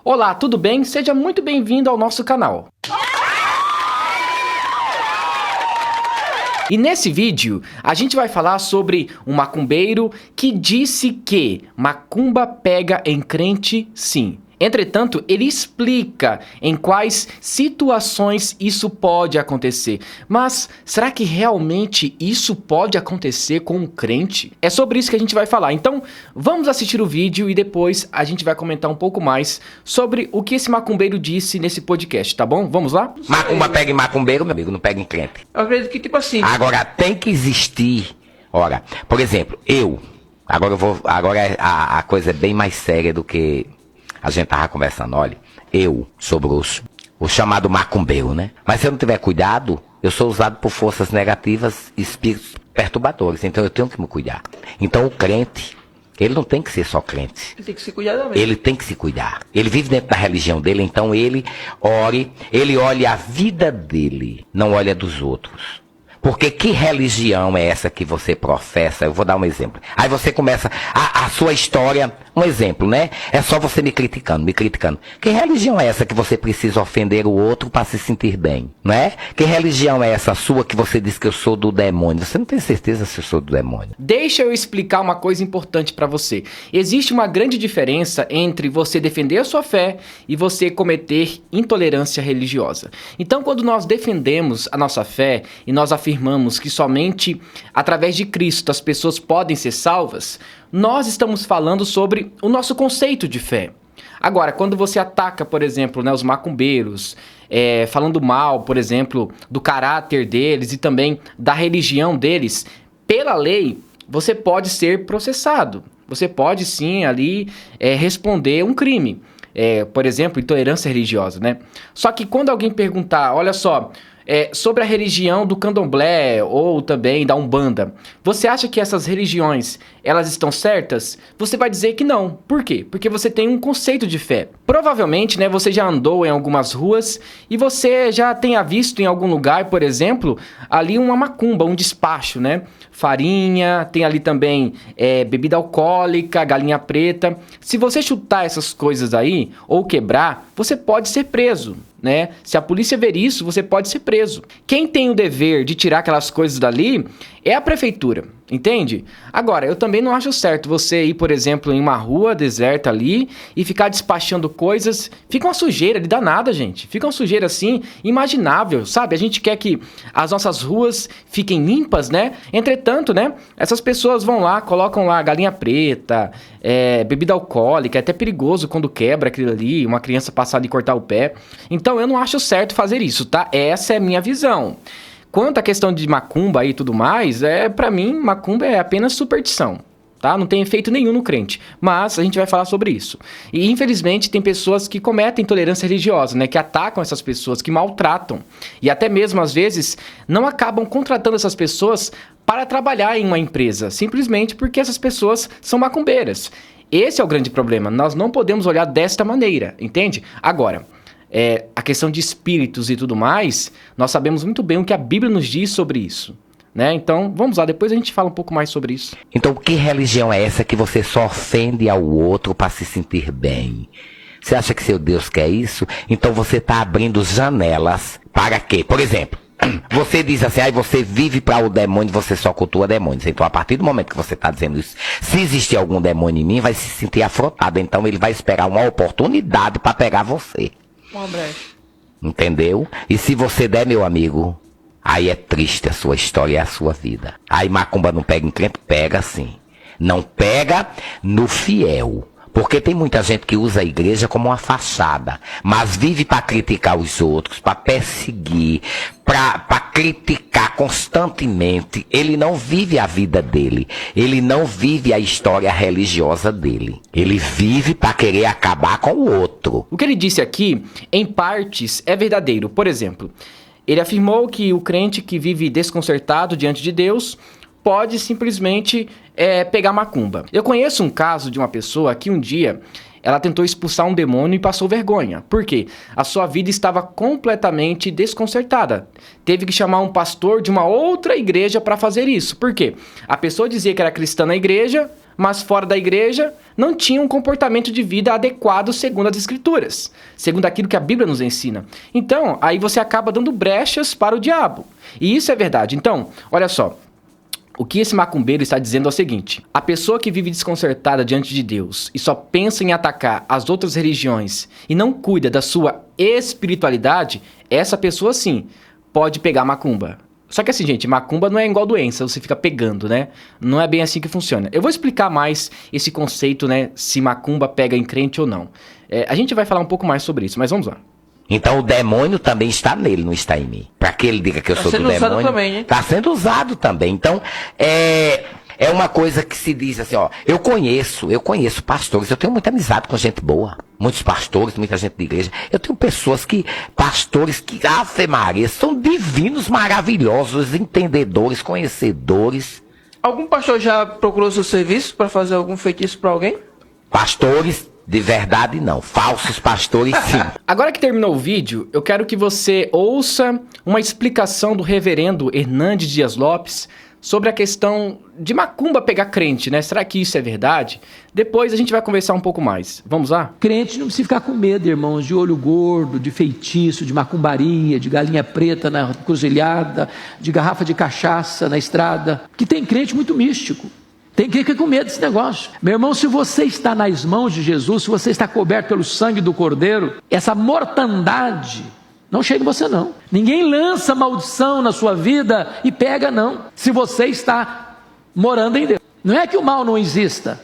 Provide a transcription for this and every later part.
Olá, tudo bem? Seja muito bem-vindo ao nosso canal. E nesse vídeo, a gente vai falar sobre um macumbeiro que disse que macumba pega em crente sim. Entretanto, ele explica em quais situações isso pode acontecer. Mas será que realmente isso pode acontecer com um crente? É sobre isso que a gente vai falar. Então, vamos assistir o vídeo e depois a gente vai comentar um pouco mais sobre o que esse macumbeiro disse nesse podcast, tá bom? Vamos lá? Macumba pega em macumbeiro, meu amigo, não pega em crente. Eu acredito que, tipo assim... Agora, tem que existir... Ora, por exemplo, Agora a coisa é bem mais séria do que... A gente tava conversando, olha, eu sou grosso, o chamado macumbeiro, né? Mas se eu não tiver cuidado, eu sou usado por forças negativas e espíritos perturbadores, então eu tenho que me cuidar. Então o crente, ele não tem que ser só crente. Ele tem que se cuidar também. Ele tem que se cuidar. Ele vive dentro da religião dele, então ele olha a vida dele, não olha dos outros. Porque que religião é essa que você professa? Eu vou dar um exemplo. Aí você começa a sua história, um exemplo, né? É só você me criticando. Que religião é essa que você precisa ofender o outro para se sentir bem, não é? Que religião é essa sua que você diz que eu sou do demônio? Você não tem certeza se eu sou do demônio? Deixa eu explicar uma coisa importante para você. Existe uma grande diferença entre você defender a sua fé e você cometer intolerância religiosa. Então, quando nós defendemos a nossa fé e nós afirmamos que somente através de Cristo as pessoas podem ser salvas, nós estamos falando sobre o nosso conceito de fé. Agora, quando você ataca, por exemplo, os macumbeiros, falando mal, por exemplo, do caráter deles e também da religião deles, pela lei, você pode ser processado. Você pode sim ali responder um crime. Por exemplo, intolerância religiosa, né? Só que quando alguém perguntar, olha só, sobre a religião do candomblé ou também da Umbanda, você acha que essas religiões, elas estão certas? Você vai dizer que não. Por quê? Porque você tem um conceito de fé. Provavelmente, você já andou em algumas ruas e você já tenha visto em algum lugar, por exemplo, ali uma macumba, um despacho, né? Farinha, tem ali também bebida alcoólica, galinha preta. Se você chutar essas coisas aí ou quebrar, você pode ser preso, né? Se a polícia ver isso, você pode ser preso. Quem tem o dever de tirar aquelas coisas dali é a prefeitura, entende? Agora, eu também não acho certo você ir, por exemplo, em uma rua deserta ali e ficar despachando coisas. Fica uma sujeira ali danada, gente. Fica uma sujeira assim, imaginável, sabe? A gente quer que as nossas ruas fiquem limpas, né? Entretanto, essas pessoas vão lá, colocam lá galinha preta, bebida alcoólica, é até perigoso quando quebra aquilo ali, uma criança passar ali e cortar o pé. Então, eu não acho certo fazer isso, tá? Essa é a minha visão. Quanto à questão de macumba e tudo mais, pra mim, macumba é apenas superstição, tá? Não tem efeito nenhum no crente, mas a gente vai falar sobre isso. E, infelizmente, tem pessoas que cometem intolerância religiosa, que atacam essas pessoas, que maltratam. E até mesmo, às vezes, não acabam contratando essas pessoas para trabalhar em uma empresa, simplesmente porque essas pessoas são macumbeiras. Esse é o grande problema, nós não podemos olhar desta maneira, entende? Agora... a questão de espíritos e tudo mais, nós sabemos muito bem o que a Bíblia nos diz sobre isso, né? Então, vamos lá, depois a gente fala um pouco mais sobre isso. Então, que religião é essa que você só ofende ao outro para se sentir bem? Você acha que seu Deus quer isso? Então você está abrindo janelas para quê? Por exemplo, você diz assim, você vive para o demônio, você só cultua demônios. Então, a partir do momento que você está dizendo isso, se existir algum demônio em mim, vai se sentir afrontado. Então, ele vai esperar uma oportunidade para pegar você. Uma brecha. Entendeu? E se você der, meu amigo, aí é triste a sua história e a sua vida. Aí macumba não pega em crente? Pega sim. Não pega no fiel. Porque tem muita gente que usa a igreja como uma fachada, mas vive para criticar os outros, para perseguir, para criticar constantemente. Ele não vive a vida dele, ele não vive a história religiosa dele. Ele vive para querer acabar com o outro. O que ele disse aqui, em partes, é verdadeiro. Por exemplo, ele afirmou que o crente que vive desconcertado diante de Deus pode simplesmente pegar macumba. Eu conheço um caso de uma pessoa que um dia ela tentou expulsar um demônio e passou vergonha. Por quê? A sua vida estava completamente desconcertada. Teve que chamar um pastor de uma outra igreja para fazer isso. Por quê? A pessoa dizia que era cristã na igreja, mas fora da igreja não tinha um comportamento de vida adequado segundo as Escrituras, segundo aquilo que a Bíblia nos ensina. Então, aí você acaba dando brechas para o diabo. E isso é verdade. Então, olha só. O que esse macumbeiro está dizendo é o seguinte: a pessoa que vive desconcertada diante de Deus e só pensa em atacar as outras religiões e não cuida da sua espiritualidade, essa pessoa sim pode pegar macumba. Só que assim, gente, macumba não é igual doença, você fica pegando, né? Não é bem assim que funciona. Eu vou explicar mais esse conceito, né? Se macumba pega em crente ou não. A gente vai falar um pouco mais sobre isso, mas vamos lá. Então o demônio também está nele, não está em mim. Para que ele diga que eu sou do demônio. Está sendo usado também, hein? Está sendo usado também. Então, é uma coisa que se diz assim, ó. Eu conheço pastores, eu tenho muita amizade com gente boa. Muitos pastores, muita gente de igreja. Eu tenho pastores que, Ave Maria, são divinos, maravilhosos, entendedores, conhecedores. Algum pastor já procurou seu serviço para fazer algum feitiço para alguém? Pastores... De verdade, não. Falsos pastores, sim. Agora que terminou o vídeo, eu quero que você ouça uma explicação do reverendo Hernandes Dias Lopes sobre a questão de macumba pegar crente, né? Será que isso é verdade? Depois a gente vai conversar um pouco mais. Vamos lá? Crente não precisa ficar com medo, irmãos, de olho gordo, de feitiço, de macumbaria, de galinha preta na encruzilhada, de garrafa de cachaça na estrada. Que tem crente muito místico. Tem que ficar com medo desse negócio. Meu irmão, se você está nas mãos de Jesus, se você está coberto pelo sangue do Cordeiro, essa mortandade não chega em você não. Ninguém lança maldição na sua vida e pega não, se você está morando em Deus. Não é que o mal não exista,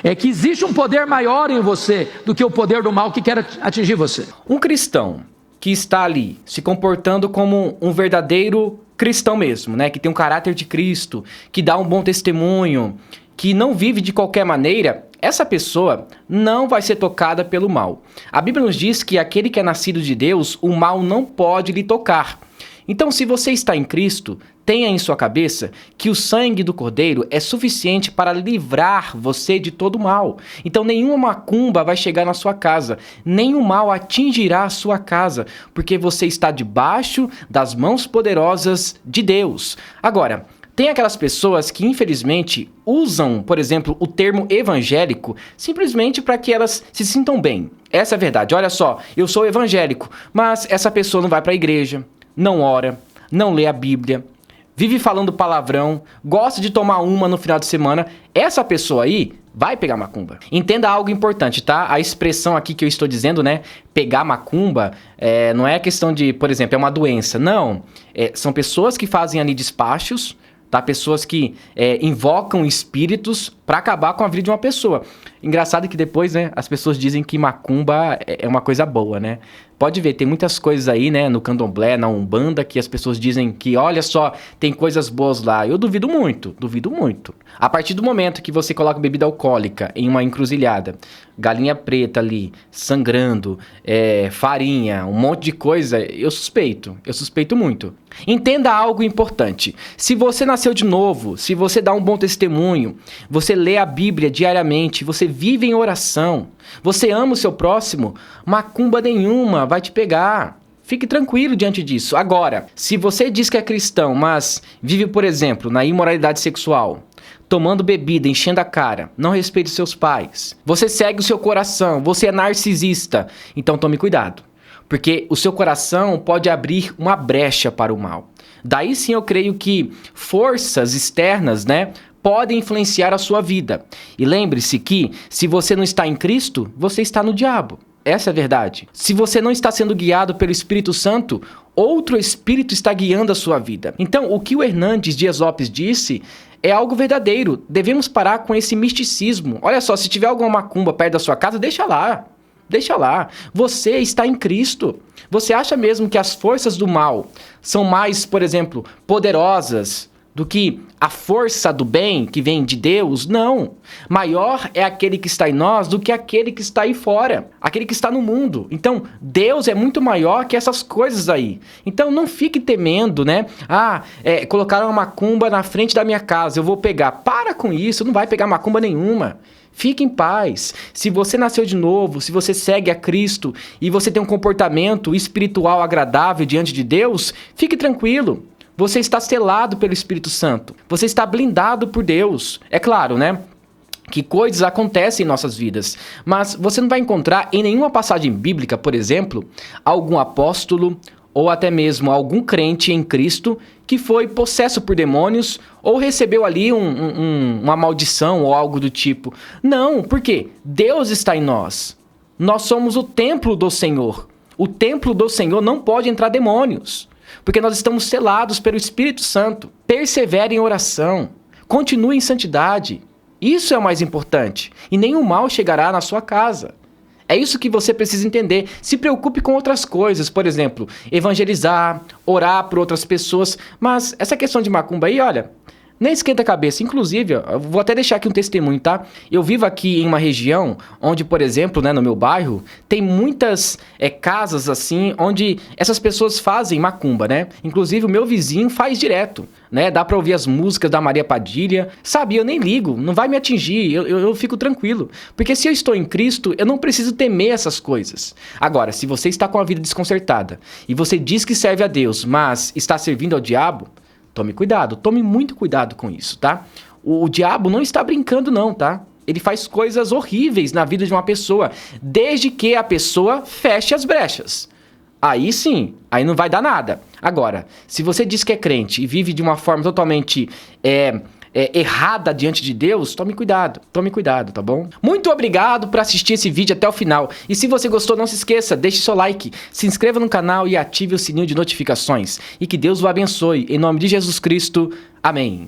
é que existe um poder maior em você do que o poder do mal que quer atingir você. Um cristão que está ali se comportando como um verdadeiro cristão mesmo, né? Que tem um caráter de Cristo, que dá um bom testemunho, que não vive de qualquer maneira, essa pessoa não vai ser tocada pelo mal. A Bíblia nos diz que aquele que é nascido de Deus, o mal não pode lhe tocar. Então, se você está em Cristo, tenha em sua cabeça que o sangue do Cordeiro é suficiente para livrar você de todo mal. Então, nenhuma macumba vai chegar na sua casa, nenhum mal atingirá a sua casa, porque você está debaixo das mãos poderosas de Deus. Agora, tem aquelas pessoas que, infelizmente, usam, por exemplo, o termo evangélico simplesmente para que elas se sintam bem. Essa é a verdade. Olha só, eu sou evangélico, mas essa pessoa não vai para a igreja, não ora, não lê a Bíblia, vive falando palavrão, gosta de tomar uma no final de semana. Essa pessoa aí vai pegar macumba. Entenda algo importante, tá? A expressão aqui que eu estou dizendo, né? Pegar macumba, não é questão de, por exemplo, é uma doença. Não. São pessoas que fazem ali despachos, tá? Pessoas que invocam espíritos para acabar com a vida de uma pessoa. Engraçado que depois, né, as pessoas dizem que macumba é uma coisa boa, né? Pode ver, tem muitas coisas aí, né, no candomblé, na umbanda, que as pessoas dizem que, olha só, tem coisas boas lá. Eu duvido muito, duvido muito. A partir do momento que você coloca bebida alcoólica em uma encruzilhada, galinha preta ali, sangrando, farinha, um monte de coisa, eu suspeito muito. Entenda algo importante. Se você nasceu de novo, se você dá um bom testemunho, você lê a Bíblia diariamente, você vive em oração, você ama o seu próximo, macumba nenhuma vai te pegar. Fique tranquilo diante disso. Agora, se você diz que é cristão, mas vive, por exemplo, na imoralidade sexual, tomando bebida, enchendo a cara, não respeite seus pais, você segue o seu coração, você é narcisista, então tome cuidado, porque o seu coração pode abrir uma brecha para o mal. Daí sim eu creio que forças externas, né, podem influenciar a sua vida. E lembre-se que, se você não está em Cristo, você está no diabo. Essa é a verdade. Se você não está sendo guiado pelo Espírito Santo, outro Espírito está guiando a sua vida. Então, o que o Hernandes Dias Lopes disse é algo verdadeiro. Devemos parar com esse misticismo. Olha só, se tiver alguma macumba perto da sua casa, deixa lá. Deixa lá. Você está em Cristo. Você acha mesmo que as forças do mal são mais, por exemplo, poderosas do que a força do bem que vem de Deus? Não. Maior é aquele que está em nós do que aquele que está aí fora, aquele que está no mundo. Então, Deus é muito maior que essas coisas aí. Então, não fique temendo, né? Colocaram uma macumba na frente da minha casa, eu vou pegar. Para com isso, não vai pegar macumba nenhuma. Fique em paz. Se você nasceu de novo, se você segue a Cristo e você tem um comportamento espiritual agradável diante de Deus, fique tranquilo. Você está selado pelo Espírito Santo. Você está blindado por Deus. É claro, né? que coisas acontecem em nossas vidas, mas você não vai encontrar em nenhuma passagem bíblica, por exemplo, algum apóstolo ou até mesmo algum crente em Cristo que foi possesso por demônios ou recebeu ali uma maldição ou algo do tipo. Não, por quê? Deus está em nós. Nós somos o templo do Senhor. O templo do Senhor não pode entrar demônios, porque nós estamos selados pelo Espírito Santo. Persevere em oração, continue em santidade. Isso é o mais importante. E nenhum mal chegará na sua casa. É isso que você precisa entender. Se preocupe com outras coisas, por exemplo, evangelizar, orar por outras pessoas. Mas essa questão de macumba aí, olha, nem esquenta a cabeça. Inclusive, eu vou até deixar aqui um testemunho, tá? Eu vivo aqui em uma região onde, por exemplo, né, no meu bairro, tem muitas casas assim, onde essas pessoas fazem macumba, né? Inclusive, o meu vizinho faz direto, né? Dá pra ouvir as músicas da Maria Padilha. Sabe, eu nem ligo, não vai me atingir, eu fico tranquilo. Porque se eu estou em Cristo, eu não preciso temer essas coisas. Agora, se você está com a vida desconcertada e você diz que serve a Deus, mas está servindo ao diabo, tome cuidado, tome muito cuidado com isso, tá? O diabo não está brincando não, tá? Ele faz coisas horríveis na vida de uma pessoa, desde que a pessoa feche as brechas. Aí sim, aí não vai dar nada. Agora, se você diz que é crente e vive de uma forma totalmente errada diante de Deus, tome cuidado, tá bom? Muito obrigado por assistir esse vídeo até o final. E se você gostou, não se esqueça, deixe seu like, se inscreva no canal e ative o sininho de notificações. E que Deus o abençoe. Em nome de Jesus Cristo, amém.